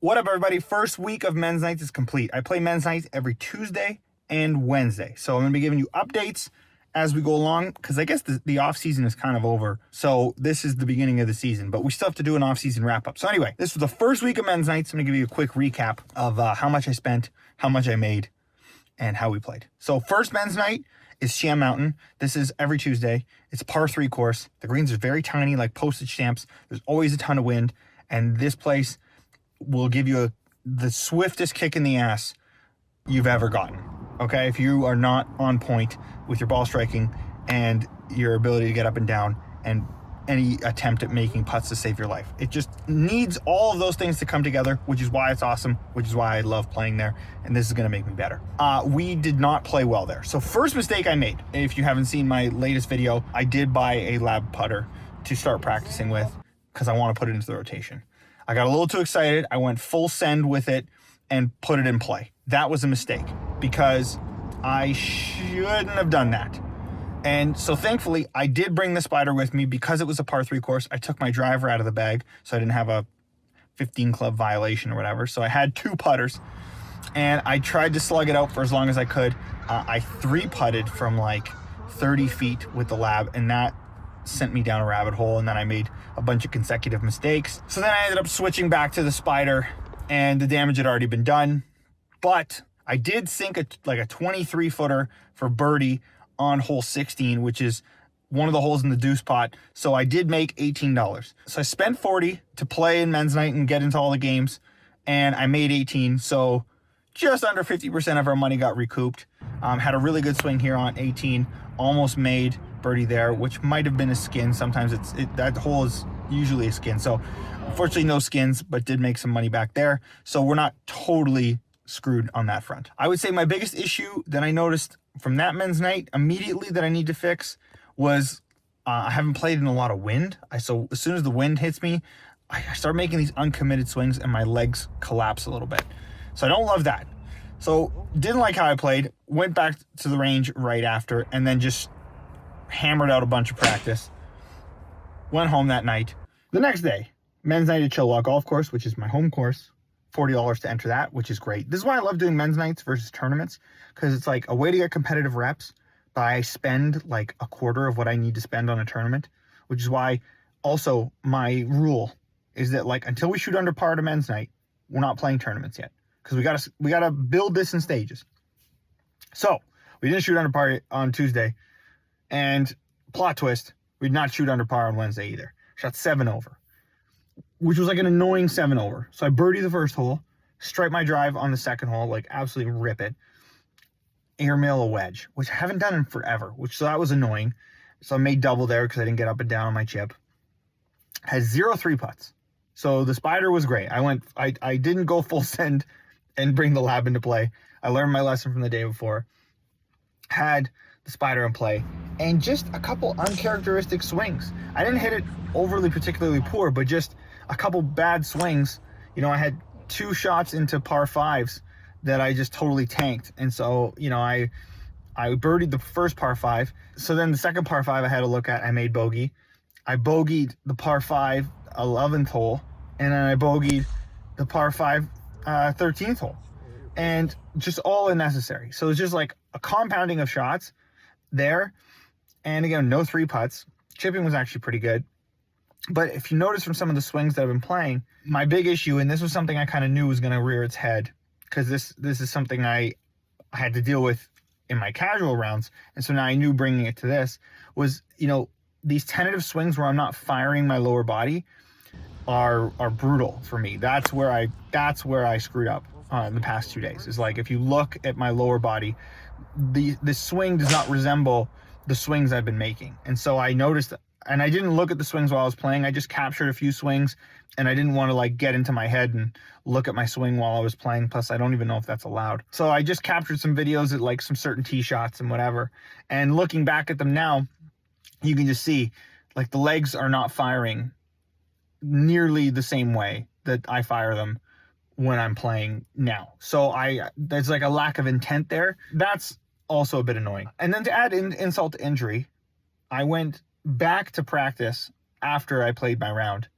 What up, everybody? First week of men's nights is complete. I play men's nights every Tuesday and Wednesday. So I'm going to be giving you updates as we go along because I guess the off season is kind of over. So this is the beginning of the season, but we still have to do an off season wrap up. So anyway, this was the first week of men's nights. I'm going to give you a quick recap of how much I spent, how much I made, and how we played. So first men's night is Sham Mountain. This is every Tuesday. It's a par 3 course. The greens are very tiny, like postage stamps. There's always a ton of wind, and this place will give you the swiftest kick in the ass you've ever gotten. Okay, if you are not on point with your ball striking and your ability to get up and down and any attempt at making putts to save your life. It just needs all of those things to come together, which is why it's awesome, which is why I love playing there, and this is going to make me better. We did not play well there. So first mistake I made, if you haven't seen my latest video, I did buy a lab putter to start practicing with because I want to put it into the rotation. I got a little too excited. I went full send with it and put it in play. That was a mistake because I shouldn't have done that. And so thankfully, I did bring the Spider with me because it was a par 3 course. I took my driver out of the bag so I didn't have a 15 club violation or whatever. So I had 2 putters and I tried to slug it out for as long as I could. I 3-putted from like 30 feet with the lab, and that sent me down a rabbit hole, and then I made a bunch of consecutive mistakes. So then I ended up switching back to the Spider, and the damage had already been done. But I did sink a 23-footer for birdie on hole 16, which is one of the holes in the deuce pot. So I did make $18. So I spent $40 to play in men's night and get into all the games, and I made $18. So just under 50% of our money got recouped. Had a really good swing here on 18, almost made birdie there, which might have been a skin. Sometimes that hole is usually a skin. So unfortunately no skins, but did make some money back there. So we're not totally screwed on that front. I would say my biggest issue that I noticed from that men's night immediately that I need to fix was I haven't played in a lot of wind. So as soon as the wind hits me, I start making these uncommitted swings and my legs collapse a little bit. So I don't love that. So didn't like how I played, went back to the range right after, and then just hammered out a bunch of practice. Went home that night. The next day, men's night at Chilliwack Golf Course, which is my home course. $40 to enter that, which is great. This is why I love doing men's nights versus tournaments, because it's like a way to get competitive reps, but I spend like a quarter of what I need to spend on a tournament, which is why also my rule is that like until we shoot under par at a men's night, we're not playing tournaments yet, because we gotta build this in stages. So we didn't shoot under par on Tuesday, and plot twist, we did not shoot under par on Wednesday either. Shot 7 over, which was like an annoying 7 over. So I birdie the first hole, stripe my drive on the second hole, like absolutely rip it, airmail a wedge, which I haven't done in forever, so that was annoying. So I made double there because I didn't get up and down on my chip. Had 0 3-putts. So the Spider was great. I didn't go full send and bring the lab into play. I learned my lesson from the day before. Had the Spider in play, and just a couple uncharacteristic swings. I didn't hit it overly particularly poor, but just a couple bad swings. You know, I had 2 shots into par 5s that I just totally tanked. And so, you know, I birdied the first par 5. So then the second par 5 I had to look at, I made bogey. I bogeyed the par 5 11th hole, and then I bogeyed the par 5 13th hole. And just all unnecessary. So it's just like a compounding of shots there. And again, no 3-putts. Chipping was actually pretty good. But if you notice from some of the swings that I've been playing, my big issue, and this was something I kind of knew was going to rear its head, because this is something I had to deal with in my casual rounds, and so now I knew bringing it to this was, you know, these tentative swings where I'm not firing my lower body are brutal for me. That's where I screwed up in the past 2 days. Is like, if you look at my lower body, the swing does not resemble the swings I've been making. And so I noticed, and I didn't look at the swings while I was playing. I just captured a few swings, and I didn't want to like get into my head and look at my swing while I was playing. Plus, I don't even know if that's allowed. So I just captured some videos at like some certain tee shots and whatever. And looking back at them now, you can just see like the legs are not firing nearly the same way that I fire them when I'm playing now. So there's like a lack of intent there. That's also a bit annoying. And then to add insult to injury, I went back to practice after I played my round,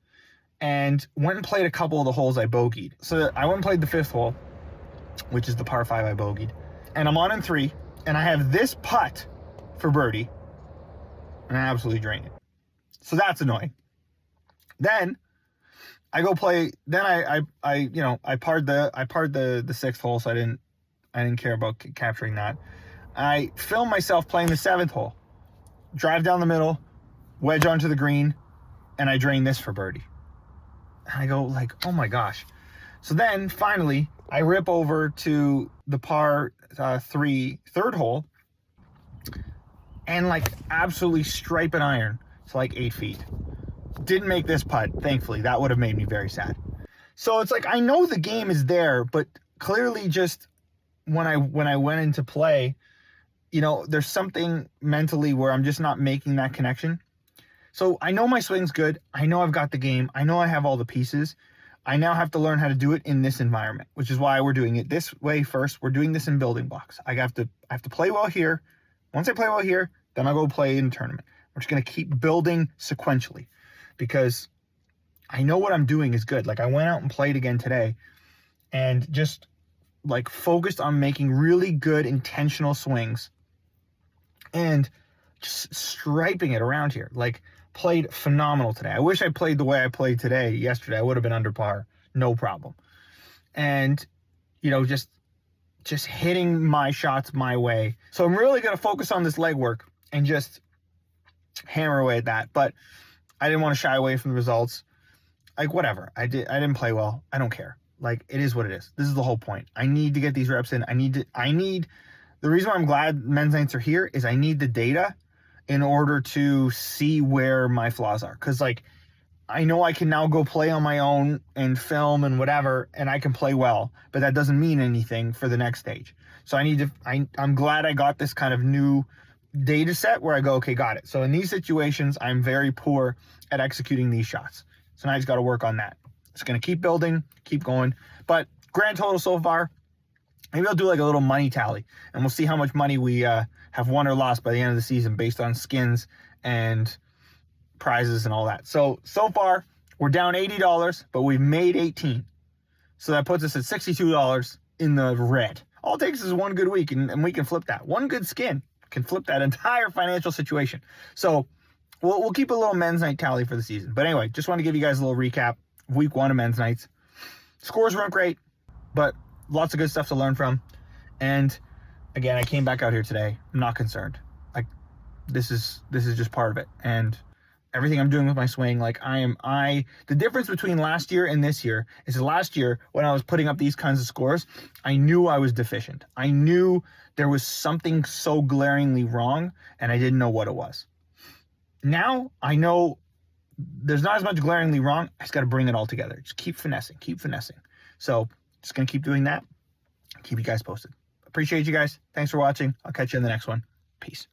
and went and played a couple of the holes I bogeyed. So I went and played the 5th hole, which is the par 5 I bogeyed. And I'm on in 3, and I have this putt for birdie, and I absolutely drain it. So that's annoying. Then I go play. Then I parred the 6th hole, so I didn't care about capturing that. I filmed myself playing the 7th hole, drive down the middle, wedge onto the green, and I drain this for birdie. And I go like, oh my gosh. So then finally I rip over to the par 3 3rd hole and like absolutely stripe an iron to like 8 feet. Didn't make this putt, thankfully. That would have made me very sad. So it's like, I know the game is there, but clearly just when I went into play, you know, there's something mentally where I'm just not making that connection. So I know my swing's good. I know I've got the game. I know I have all the pieces. I now have to learn how to do it in this environment, which is why we're doing it this way first. We're doing this in building blocks. I have to play well here. Once I play well here, then I'll go play in a tournament. We're just going to keep building sequentially because I know what I'm doing is good. Like I went out and played again today and just like focused on making really good intentional swings and just striping it around here. Like played phenomenal today. I wish I played the way I played today. Yesterday I would have been under par, no problem. And you know, just hitting my shots my way. So I'm really going to focus on this leg work and just hammer away at that. But I didn't want to shy away from the results. Like whatever. I didn't play well. I don't care. Like it is what it is. This is the whole point. I need to get these reps in. The reason why I'm glad men's nights are here is I need the data in order to see where my flaws are. Because, like, I know I can now go play on my own and film and whatever, and I can play well. But that doesn't mean anything for the next stage. So I'm glad I got this kind of new data set where I go, okay, got it. So in these situations, I'm very poor at executing these shots. So now I just got to work on that. It's going to keep building, keep going. But grand total so far, maybe I'll do like a little money tally, and we'll see how much money we have won or lost by the end of the season based on skins and prizes and all that. So far, we're down $80, but we've made 18. So that puts us at $62 in the red. All it takes is one good week, and we can flip that. One good skin can flip that entire financial situation. So we'll keep a little men's night tally for the season. But anyway, just want to give you guys a little recap of week 1 of men's nights. Scores weren't great, but lots of good stuff to learn from. And again, I came back out here today. I'm not concerned. Like this is just part of it. And everything I'm doing with my swing, like the difference between last year and this year is last year when I was putting up these kinds of scores, I knew I was deficient. I knew there was something so glaringly wrong and I didn't know what it was. Now I know there's not as much glaringly wrong. I just got to bring it all together. Just keep finessing. So just going to keep doing that. Keep you guys posted. Appreciate you guys. Thanks for watching. I'll catch you in the next one. Peace.